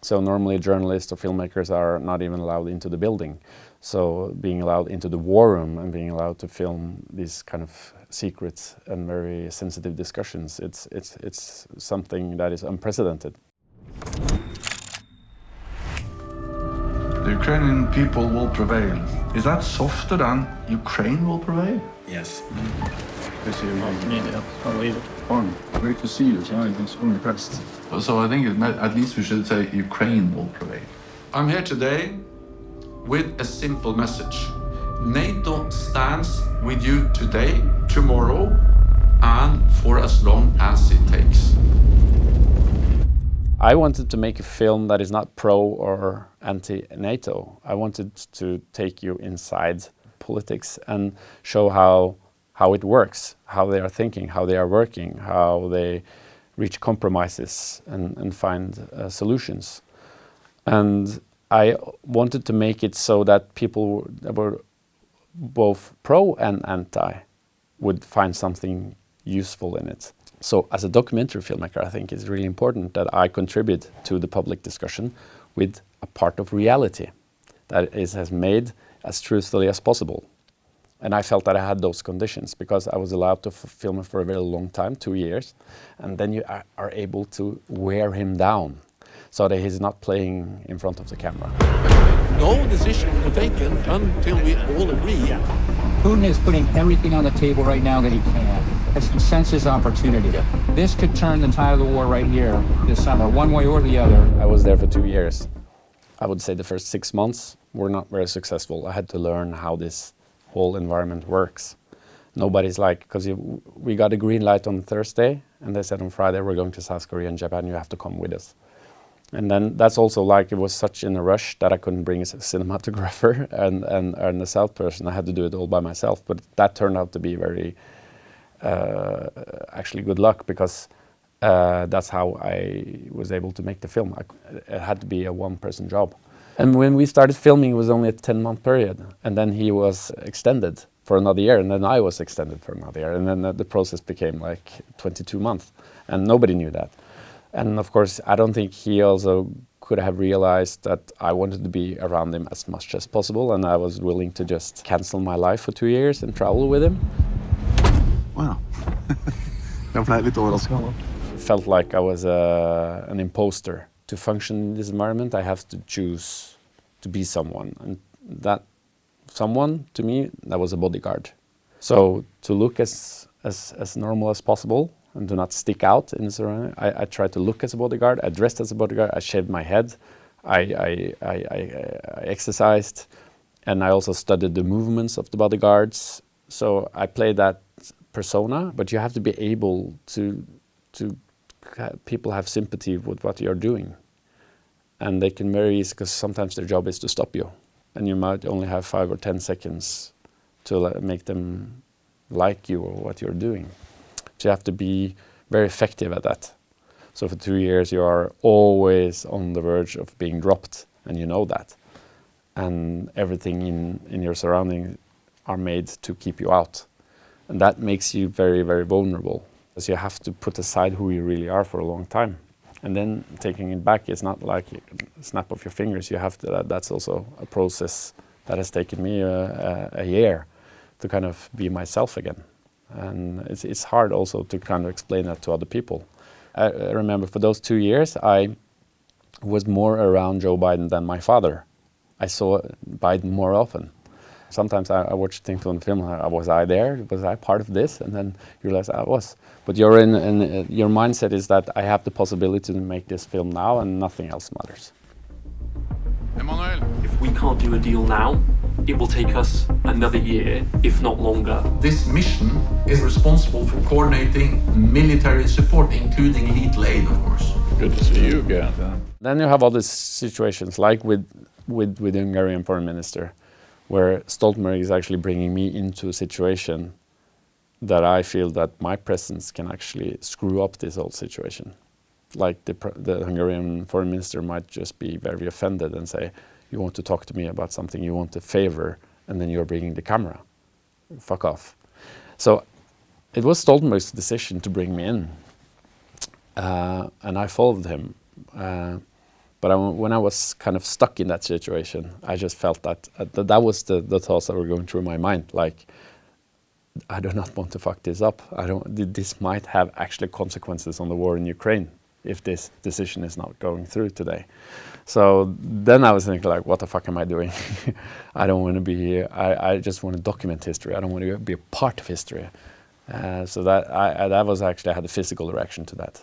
So normally journalists or filmmakers are not even allowed into the building. So being allowed into the war room and being allowed to film these kind of secret and very sensitive discussions, it's something that is unprecedented. The Ukrainian people will prevail. Is that softer than Ukraine will prevail? Yes. Great to see you. I've been so impressed. So I think at least we should say Ukraine will prevail. I'm here today with a simple message. NATO stands with you today, tomorrow, and for as long as it takes. I wanted to make a film that is not pro or anti-NATO. I wanted to take you inside politics and show how it works, how they are thinking, how they are working, how they reach compromises and find solutions. And I wanted to make it so that people that were both pro and anti would find something useful in it. So as a documentary filmmaker, I think it's really important that I contribute to the public discussion with a part of reality that is as made as truthfully as possible. And I felt that I had those conditions because I was allowed to film it for a very long time, 2 years, and then you are able to wear him down so that he's not playing in front of the camera. No decision was taken until we all agree. Putin is putting everything on the table right now that he can. It's consensus opportunity. This could turn the tide of the war right here this summer, one way or the other. I was there for 2 years. I would say the first 6 months were not very successful. I had to learn how this whole environment works. Nobody's like, because we got a green light on Thursday, and they said on Friday we're going to South Korea and Japan, you have to come with us. And then that's also like, it was such in a rush that I couldn't bring a cinematographer and a sound person. I had to do it all by myself, but that turned out to be very actually good luck, because that's how I was able to make the film. It had to be a one-person job. And when we started filming, it was only a 10-month period, and then he was extended for another year, and then I was extended for another year, and then the process became like 22 months, and nobody knew that. And of course, I don't think he also could have realized that I wanted to be around him as much as possible, and I was willing to just cancel my life for 2 years and travel with him. Wow. Jag blev lite överraskad. It felt like I was an imposter. To function in this environment, I have to choose to be someone. And that someone, to me, that was a bodyguard. So to look as normal as possible and to not stick out in the surrounding, I tried to look as a bodyguard. I dressed as a bodyguard. I shaved my head. I exercised. And I also studied the movements of the bodyguards. So I played that persona, but you have to be able to people have sympathy with what you're doing, and they can very easy, because sometimes their job is to stop you, and you might only have 5 or 10 seconds to make them like you or what you're doing. So you have to be very effective at that. So for 2 years you are always on the verge of being dropped, and you know that, and everything in your surroundings are made to keep you out, and that makes you very, very vulnerable. So you have to put aside who you really are for a long time. And then taking it back, it's not like a snap of your fingers. You have to, that's also a process that has taken me a year to kind of be myself again. And it's hard also to kind of explain that to other people. I remember for those 2 years, I was more around Joe Biden than my father. I saw Biden more often. Sometimes I watch things on film, was I there? Was I part of this? And then you realize I was. But you're your mindset is that I have the possibility to make this film now and nothing else matters. Emmanuel. If we can't do a deal now, it will take us another year, if not longer. This mission is responsible for coordinating military support, including lethal aid, of course. Good to see you again. Then you have other situations, like with the Hungarian foreign minister, where Stoltenberg is actually bringing me into a situation that I feel that my presence can actually screw up this whole situation. Like the Hungarian foreign minister might just be very offended and say, you want to talk to me about something you want to favor, and then you're bringing the camera. Fuck off. So it was Stoltenberg's decision to bring me in, and I followed him. But when I was kind of stuck in that situation, I just felt that that was the thoughts that were going through my mind. Like, I do not want to fuck this up. This might have actually consequences on the war in Ukraine if this decision is not going through today. So then I was thinking, like, what the fuck am I doing? I don't want to be here. I just want to document history. I don't want to be a part of history. So that was actually, I had a physical reaction to that.